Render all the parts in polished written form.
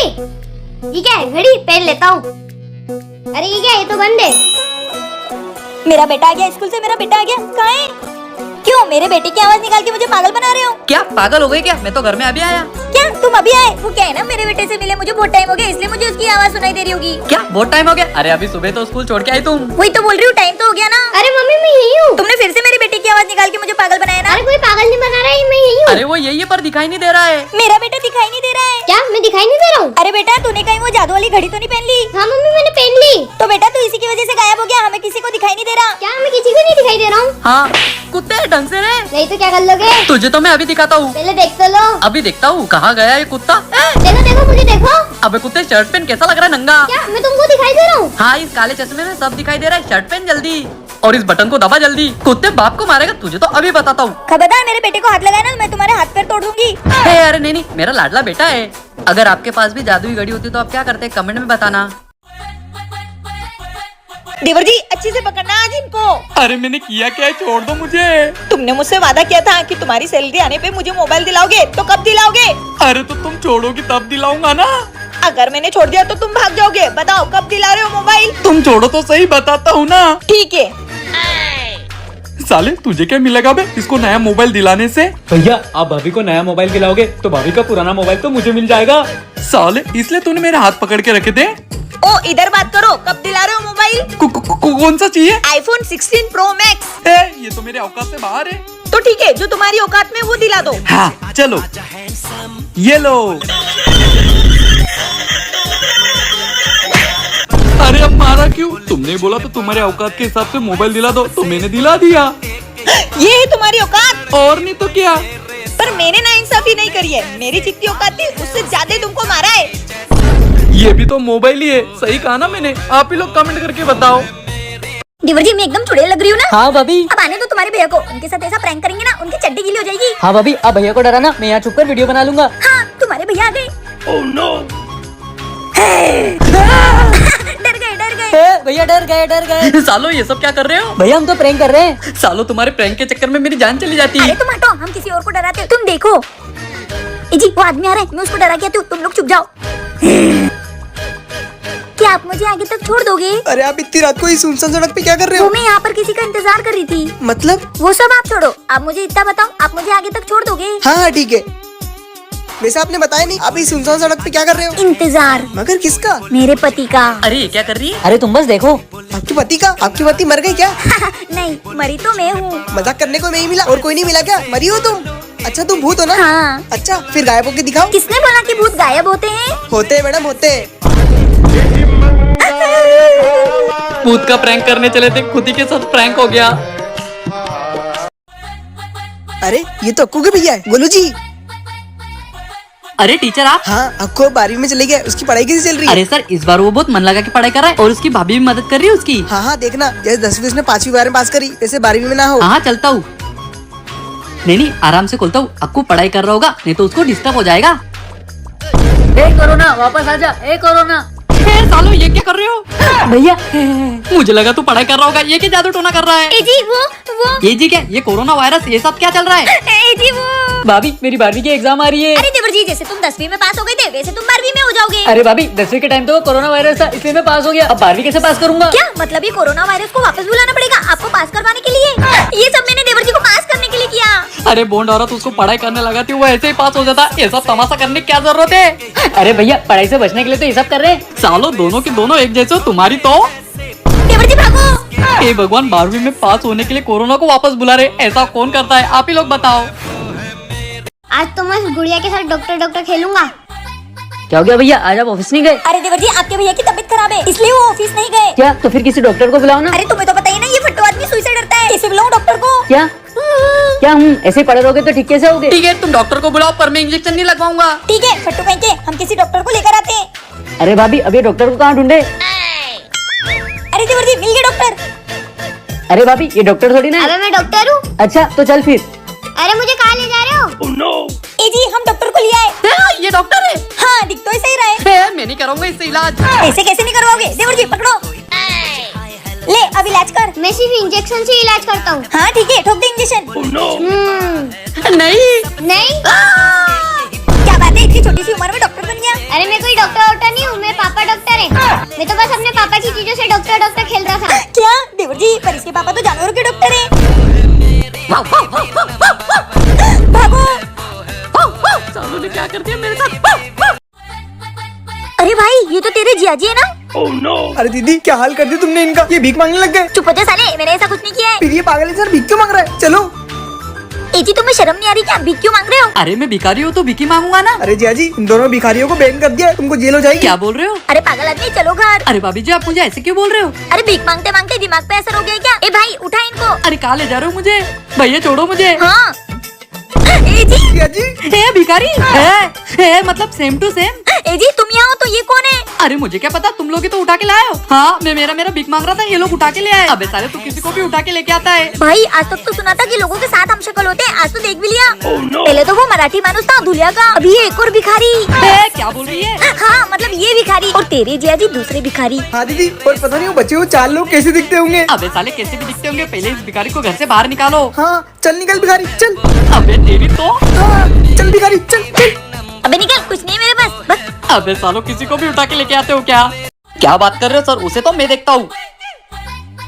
ये क्या है? घड़ी पहन लेता हूँ। अरे ये क्या है? ये तो बंद है। मेरा बेटा आ गया स्कूल से, मेरा बेटा आ गया। कहाँ है? क्यों मेरे बेटे की आवाज निकाल के मुझे पागल बना रहे हो? क्या पागल हो गई क्या? मैं तो घर में अभी आया। क्या तुम अभी आए? वो क्या है ना, मेरे बेटे से मिले मुझे बहुत टाइम हो गया, इसलिए मुझे उसकी आवाज सुनाई दे रही होगी। क्या बहुत टाइम हो गया? अरे अभी सुबह तो स्कूल छोड़ के आई तुम। वही तो बोल रही हूँ, टाइम तो हो गया ना। अरे मम्मी मैं यही हूँ। तुमने फिर से मेरे बेटे की आवाज निकाल के मुझे पागल बनाया ना। अरे कोई पागल नहीं बना रहा है, मैं यही हूँ। अरे वो यही है पर दिखाई नहीं दे रहा है। मेरा बेटा दिखाई नहीं दे रहा है। क्या मैं दिखाई नहीं दे रहा हूँ? अरे बेटा तूने कहीं वो जादू वाली घड़ी तो नहीं पहन ली? हाँ मम्मी मैंने पहन ली। तो बेटा तू इसी की वजह से गायब हो गया, हमें किसी को दिखाई नहीं दे रहा। क्या मैं किसी को नहीं दिखाई दे रहा हूँ? हाँ कुत्ते ढंग से रहे। नहीं तो क्या कर लोगे? तुझे तो मैं अभी दिखाता हूँ। पहले देख तो लो। अभी देखता हूँ कहाँ गया ये कुत्ता। देखो देखो मुझे देखो। अबे कुत्ते शर्ट पहन कैसा लग रहा है नंगा। क्या मैं तुमको दिखाई दे रहा हूँ? हाँ इस काले चश्मे में सब दिखाई दे रहा है। शर्ट पहन जल्दी और इस बटन को दबा जल्दी। कुत्ते बाप को मारेगा तुझे तो अभी बताता हूँ। खबरदार मेरे बेटे को हाथ लगाया ना, मैं तुम्हारे हाथ पैर तोड़ दूंगी। अरे नहीं मेरा लाडला बेटा है। अगर आपके पास भी जादुई घड़ी होती तो आप क्या करते कमेंट में बताना। देवर जी अच्छे से पकड़ना आज इनको। अरे मैंने किया क्या है? छोड़ दो मुझे। तुमने मुझसे वादा किया था कि तुम्हारी सैलरी आने पे मुझे मोबाइल दिलाओगे, तो कब दिलाओगे? अरे तो तुम छोड़ोगी तब दिलाऊंगा ना। अगर मैंने छोड़ दिया तो तुम भाग जाओगे। बताओ कब दिला रहे हो मोबाइल? तुम छोड़ो तो सही, बताता हूँ ना। ठीक है। साले तुझे क्या मिलेगा बे इसको नया मोबाइल दिलाने से? भैया आप भाभी को नया मोबाइल दिलाओगे तो भाभी का पुराना मोबाइल तो मुझे मिल जाएगा। साले इसलिए तूने मेरे हाथ पकड़ के रखे थे। ओ इधर बात करो, कब दिला रहे हो मोबाइल? कौन सा चाहिए? IPhone 16 pro max. ये तो मेरे औकात से बाहर है। तो ठीक है, जो तुम्हारी औकात में वो दिला दो। हाँ चलो ये लो। अरे अब मारा क्यों? तुमने बोला तो तुम्हारे औकात के हिसाब से मोबाइल दिला दो तो मैंने दिला दिया। ये है तुम्हारी औकात? और नहीं तो क्या। पर मैंने नाइंसाफी नहीं करी है, मेरी जितनी औकात थी उससे ज्यादा तुमको मारा है। ये भी तो मोबाइल ही है। सही कहा ना मैंने? आप ही लोग कमेंट करके बताओ। देवर जी मैं एकदम चुड़ैल लग रही हूँ ना? हाँ भाभी। अब आने दो तुम्हारे भैया को, उनके साथ ऐसा प्रैंक करेंगे ना उनकी चड्डी गीली हो जाएगी। हाँ भाभी आप भैया को डराना, मैं यहाँ छुप कर वीडियो बना लूंगा। हाँ तुम्हारे भैया आ गए। Oh no. डर गए। भैया डर गए। सालो ये सब क्या कर रहे हो? भैया हम तो प्रैंक कर रहे हैं। सालो तुम्हारे प्रैंक के चक्कर में मेरी जान चली जाती अरे है। तुम हटो, हम किसी और को डराते हो। तुम देखो जी वो आदमी आ रहा है, मैं उसको डरा के आती हूँ, तुम लोग चुप जाओ। क्या आप मुझे आगे तक छोड़ दोगे? अरे आप इतनी रात को इस सुनसान सड़क पे क्या कर रहे वो हो? मैं यहाँ पर किसी का इंतजार कर रही थी। मतलब? वो सब आप छोड़ो, आप मुझे इतना बताओ, आप मुझे आगे तक छोड़ दोगे? हाँ हाँ ठीक है। वैसे आपने बताया नहीं, आप इस सुनसान सड़क पे क्या कर रहे हो? इंतजार। मगर किसका? मेरे पति का। अरे ये क्या कर रही है? अरे तुम बस देखो। आपके पति का? आपके पति मर गए क्या? नहीं मरी तो मैं हूँ। मजाक करने को मैं ही मिला और कोई नहीं मिला क्या? मरी हो तुम? अच्छा तुम भूत हो ना? हाँ। अच्छा फिर गायब होके दिखाओ। किसने बोला कि भूत गायब होते हैं? होते हैं मैडम होते हैं। भूत का प्रैंक करने चले थे, खुद ही के साथ प्रैंक हो गया। अरे ये तो अक्कू के भैया है, गोलू जी। अरे टीचर आप? हाँ अक्कू 12वीं में चले गया, उसकी पढ़ाई कैसी चल रही है? अरे सर इस बार वो बहुत मन लगा के पढ़ाई कर रहा है और उसकी भाभी भी मदद कर रही है उसकी। हाँ हाँ देखना, जैसे 10वीं उसने 5वीं बार में पास करी, वैसे 12वीं में ना हो। हाँ चलता हूँ। नहीं आराम से खोलता हूँ। अक्कू पढ़ाई कर रहा होगा नहीं तो उसको डिस्टर्ब हो जाएगा। ए कोरोना वापस आजा। ए कोरोना। सालो ये क्या कर रहे हो? भैया मुझे लगा तू पढ़ाई कर रहा होगा, ये क्या जादू टोना कर रहा है? ए जी वो ये जी क्या? ये कोरोना वायरस ये सब क्या चल रहा है? ए जी वो। भाभी मेरी 12वीं की एग्जाम आ रही है। अरे देवर जी जैसे तुम 10वीं में पास हो गए थे वैसे तुम 12वीं में हो जाओगे। अरे भाभी 10वीं के टाइम तो कोरोना वायरस था इसलिए मैं पास हो गया, अब 12वीं कैसे पास करूंगा? क्या मतलब ये कोरोना वायरस को वापस बुलाना पड़ेगा आपको पास करवाने के लिए? ये सब मैंने देवर जी को पास करने के लिए किया। अरे बोंड औरत उसको पढ़ाई करने लगा थी, वो ऐसे ही पास हो जाता। ये सब तमाशा करने की क्या जरूरत है? अरे भैया पढ़ाई से बचने के लिए तो ये सब कर रहे हैं। सालो दोनों के दोनों एक जैसे हो, तुम्हारी तो। देवर जी भागो। हे भगवान 12वीं में पास होने के लिए कोरोना को वापस बुला रहे, ऐसा कौन करता है? आप ही लोग बताओ। आज तो मैं गुड़िया के साथ डॉक्टर खेलूंगा। क्या हो गया भैया, आज आप ऑफिस नहीं गए? अरे देवर जी आपके भैया की तबीयत खराब है इसलिए वो ऑफिस नहीं गए। क्या? तो फिर किसी डॉक्टर को बुलाओ ना। अरे तुम्हें तो पता ही ना ये फट्टू आदमी सुई से डरता है, कैसे बुलाऊं डॉक्टर को? क्या ऐसे पड़े रहोगे तो ठीक कैसे होगे? ठीक है तुम डॉक्टर को बुलाओ पर मैं इंजेक्शन नहीं लगवाऊंगा। ठीक है फट्टू कहीं के, हम किसी डॉक्टर को लेकर आते हैं। अरे भाभी अब ये डॉक्टर को कहाँ ढूंढे? अरे देवर जी मिल गए डॉक्टर। अरे भाभी ये डॉक्टर थोड़ी ना है। अबे मैं डॉक्टर हूँ। अच्छा तो चल फिर। अरे मुझे कहाँ ले जा रहे हो? ए जी हम डॉक्टर को ले आए। ये डॉक्टर है? हाँ दिख तो ऐसा ही रहा है। मैं नहीं करूँगा इससे इलाज। ऐसे कैसे नहीं करवाओगे? देवर जी पकड़ो, ले अब इलाज कर। मैं सिर्फ इंजेक्शन से इलाज करता हूँ। हाँ ठीक है ठोक दे इंजेक्शन। नहीं नहीं क्या बात है, इतनी छोटी सी उम्र में डॉक्टर बन गया? अरे मैं कोई डॉक्टर नहीं हूँ, मेरे पापा डॉक्टर है। मैं तो बस अपने पापा की चीजों से डॉक्टर खेल रहा था। क्या देवर जी, पर इसके पापा तो जानवरों के डॉक्टर हैं। भागो। सालों ने क्या कर दिया मेरे साथ। अरे भाई, ये तो तेरे जियाजी है ना? अरे दीदी क्या हाल कर दिया तुमने इनका, ये भीख मांगने लग गए। चुप हो जा साले, मैंने ऐसा कुछ नहीं किया है। फिर ये पागल है सर, भीख क्यों मांग रहा है? चलो। एजी तुम्हें शर्म नहीं आ रही क्या? भीख क्यों मांग रहे हो? अरे मैं भिखारी हूँ तो भिकी मांगूंगा ना। अरे जिया जी, इन दोनों भिखारियों को बैन कर दिया है, तुमको जेल हो जाएगी। क्या बोल रहे हो? अरे पागल आदमी, चलो घर। अरे भाभी जी, आप मुझे ऐसे क्यों बोल रहे हो? अरे भीख मांगते मांगते दिमाग पे असर हो गया क्या? ए भाई उठा इनको। अरे कहाँ ले जा रहे हो मुझे? भैया छोड़ो मुझे। हाँ एजी। जिया जी ए भिखारी, मतलब सेम टू सेम। एजी तुम यहाँ हो तो ये कौन है? अरे मुझे क्या पता, तुम लोग ही तो उठा के लाए हो। हाँ, मैं मेरा भीख मांग रहा था, ये लोग उठा के ले आए। अबे साले, तू किसी को भी उठा के लेके आता है। भाई आज तक तो सुना था कि लोगों के साथ हम शक्ल होते हैं, आज तो देख भी लिया। पहले तो वो मराठी मानुस था धुलिया का, अभी ये एक और भिखारी। क्या बोल रही है? हाँ मतलब ये भिखारी और तेरे जिया जी दूसरे भिखारी। हाँ दीदी, पर पता नहीं वो बच्चे वो 4 लोग कैसे दिखते होंगे। अबे साले, कैसे भी दिखते होंगे, पहले इस भिखारी को घर से बाहर निकालो। हाँ चल निकल भिखारी चल। अबे तेरी तो। हाँ, चल भिखारी चल चल। अबे निकल, कुछ नहीं है मेरे पास, बस। अबे सालो, किसी को भी उठा के लेके आते हो क्या बात कर रहे हो सर? उसे तो मैं देखता हूँ।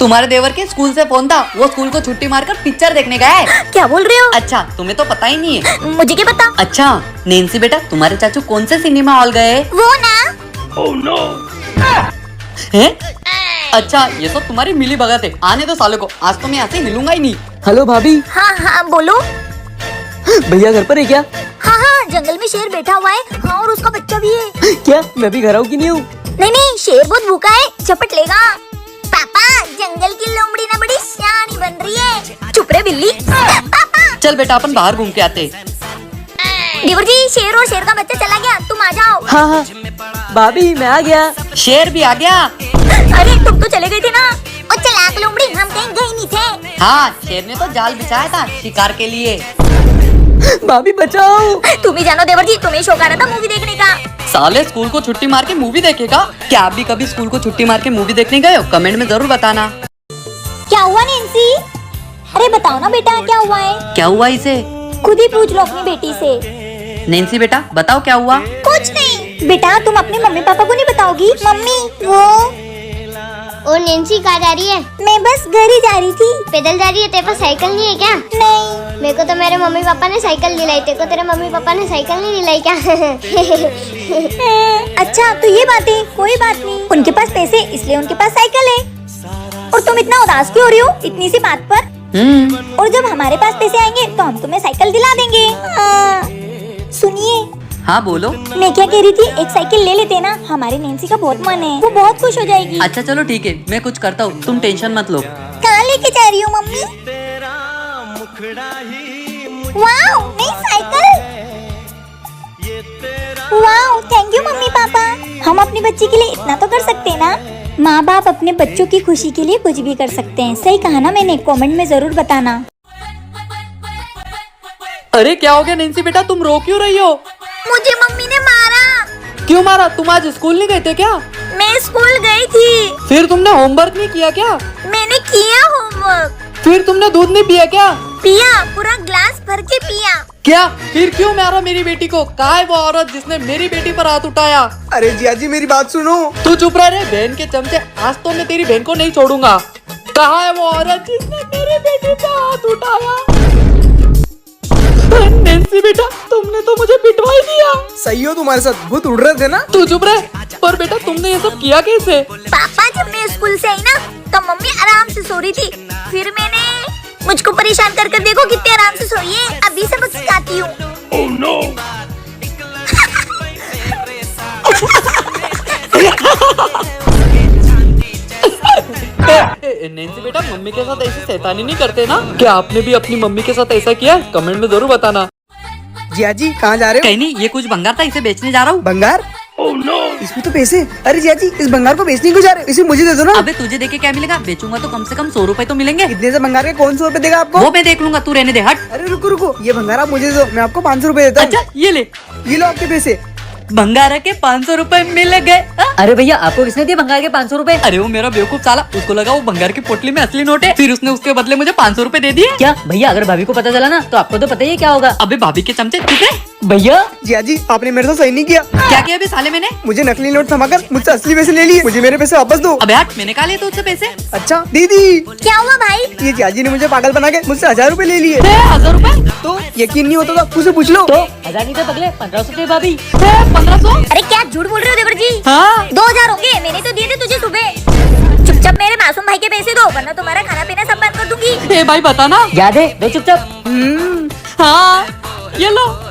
तुम्हारे देवर के स्कूल से फोन था, वो स्कूल को छुट्टी मारकर पिक्चर देखने गया है। क्या बोल रहे हो? अच्छा, तुम्हें तो पता ही नहीं है। मुझे क्या पता। अच्छा नैन्सी बेटा, तुम्हारे चाचू कौन से सिनेमा हॉल गए? वो ना। हैं? अच्छा, ये सब तुम्हारी मिली भगत है। आने दो सालों को, आज तो मैं यहाँ से हिलूंगा ही नहीं। हेलो भाभी, हाँ हाँ बोलो। भैया घर पर है क्या? हाँ हाँ, जंगल में शेर बैठा हुआ है। हाँ और उसका बच्चा भी है। क्या मैं भी घर आऊँ कि नहीं हूँ? नहीं नहीं, शेर बहुत भूखा है, झपट लेगा। पापा, जंगल की लोमड़ी ना बड़ी सियानी बन रही है। चुप रे बिल्ली। पापा। चल बेटा, अपन बाहर घूम के आते। देवर जी, शेर और शेर का बच्चा चला गया, तुम आ जाओ। हाँ हाँ भाभी, मैं आ गया। शेर भी आ गया। अरे तुम तो चले गए थे ना। और चलाक लोमड़ी, हम कहीं गए नहीं थे। हाँ, शेर ने तो जाल बिछाया था शिकार के लिए। भाभी बचाओ। तुम ही जानो देवर जी, तुम्हें शौक आ रहा था मूवी देखने का। साले, स्कूल को छुट्टी मार के मूवी देखेगा? क्या आप भी कभी स्कूल को छुट्टी मार के मूवी देखने गए हो? कमेंट में जरूर बताना। क्या हुआ नैन्सी? अरे बताओ ना बेटा, क्या हुआ है? क्या हुआ इसे? खुद ही पूछ लो अपनी बेटी से। नैन्सी बेटा, बताओ क्या हुआ? कुछ नहीं बेटा, तुम अपने मम्मी पापा को नहीं बताओगी? मम्मी वो। और नैन्सी कहाँ जा रही है? मैं बस घर ही जा रही थी। पैदल जा रही है? तेरे पास साइकिल नहीं है क्या? नहीं। मेरे को तो मेरे मम्मी पापा ने साइकिल दिलाई, तेरे को तेरे मम्मी पापा ने साइकिल नहीं दिलाई क्या? अच्छा तो ये बात है, कोई बात नहीं। उनके पास पैसे इसलिए उनके पास साइकिल है। और तुम इतना उदास क्यों हो रही हो इतनी सी बात पर? और जब हमारे पास पैसे आएंगे तो हम तुम्हें साइकिल दिला देंगे। सुनिए। हाँ बोलो। मैं क्या कह रही थी, एक साइकिल ले लेते ना, हमारी नैन्सी का बहुत मन है, वो बहुत खुश हो जाएगी। अच्छा चलो ठीक है, मैं कुछ करता हूँ, तुम टेंशन मत लो। कहाँ लेके जा रही हो मम्मी? वाओ, नई cycle. Wow, thank you mummy papa. हम अपनी बच्ची के लिए इतना तो कर सकते हैं ना। माँ बाप अपने बच्चों की खुशी के लिए कुछ भी कर सकते हैं। सही कहा ना मैंने? कमेंट में जरूर बताना। अरे क्या हो गया नैन्सी बेटा, तुम रो क्यों रही हो? मुझे मम्मी ने मारा। क्यों मारा? तुम आज स्कूल नहीं गए थे क्या? मैं स्कूल गई थी। फिर तुमने होमवर्क नहीं किया क्या? मैंने किया होमवर्क। फिर तुमने दूध नहीं पिया क्या? पिया, पूरा ग्लास भर के पिया। क्या? फिर क्यों मारा मेरी बेटी को? कहाँ है वो औरत जिसने मेरी बेटी पर हाथ उठाया? अरे जिया जी मेरी बात सुनो। तू चुप रह रे बहन के चमचे, आज तो मैं तेरी बहन को नहीं छोड़ूंगा। कहाँ है वो औरत जिसने मेरी बेटी पर हाथ उठाया? नैन्सी बेटा, तुमने तो मुझे पिटवा ही दिया। सही हो, तुम्हारे साथ भूत उड़ रहे थे ना। तू चुप रह। पर बेटा तुमने ये सब किया कैसे? पापा, जब मैं स्कूल से आई ना तो मम्मी आराम से सो रही थी। फिर मैंने मुझको परेशान कर कर देखो कितने आराम से सोई है। अभी सबक सिखाती हूँ। oh, no. नैन्सी बेटा, मम्मी के साथ ऐसी शैतानी नहीं करते ना? क्या आपने भी अपनी मम्मी के साथ ऐसा किया? कमेंट में जरूर बताना। जिया जी कहाँ जा रहे हो? कहीं नहीं, ये कुछ भंगार था, इसे बेचने जा रहा हूँ। भंगार? oh, no. इसमें तो पैसे। अरे जिया जी, इस भंगार को बेचने क्यों जा रहे हो? इसे मुझे दे दो ना। अबे तुझे देके क्या मिलेगा? बेचूंगा तो कम से कम 100 रुपए तो मिलेंगे। इतने से भंगार के कौन 100 रुपए देगा आपको? वो मैं देख लूंगा, तू रहने दे, हट। अरे रुको रुको, ये भंगार आप मुझे दो, मैं आपको 500 रुपए देता हूँ। अच्छा ये ले। ये लो आपके पैसे। भंगारा के 500 रुपए मिल गए। अरे भैया आपको किसने दिए भंगार के 500 रुपए? अरे वो मेरा बेवकूफ साला, उसको लगा वो भंगार की पोटली में असली नोट है, फिर उसने उसके बदले मुझे 500 रुपए दे दिए। क्या भैया अगर भाभी को पता चला ना तो आपको तो पता ही है क्या होगा। अबे भाभी के चमचे चुप है। भैया जिया जी आपने मेरे साथ सही नहीं किया। क्या किया अभी साले मैंने? मुझे नकली नोट थमाकर मुझसे असली पैसे ले लिए। मुझे मेरे पैसे वापस दो। अबे हट, मैंने कहा लिए तो उससे पैसे। अच्छा दीदी, क्या हुआ भाई? ये जिया जी ने मुझे पागल बना के मुझसे 1000 रुपए ले लिए। 1000 रुपए? तो यकीन नहीं होता तो उसे पूछ लो। तो 1000 नहीं थे पगले, 1500 थे भाभी। 1500? अरे क्या झूठ बोल रहे हो देवर जी? हाँ 2000 होंगे, मैंने तो दिए थे तुझे सुबह। चुपचाप मेरे मासूम भाई के पैसे दो वरना तुम्हारा खाना पीना सब बंद कर दूंगी। भाई बता ना। याद है दो चुपचाप। हाँ ये लो।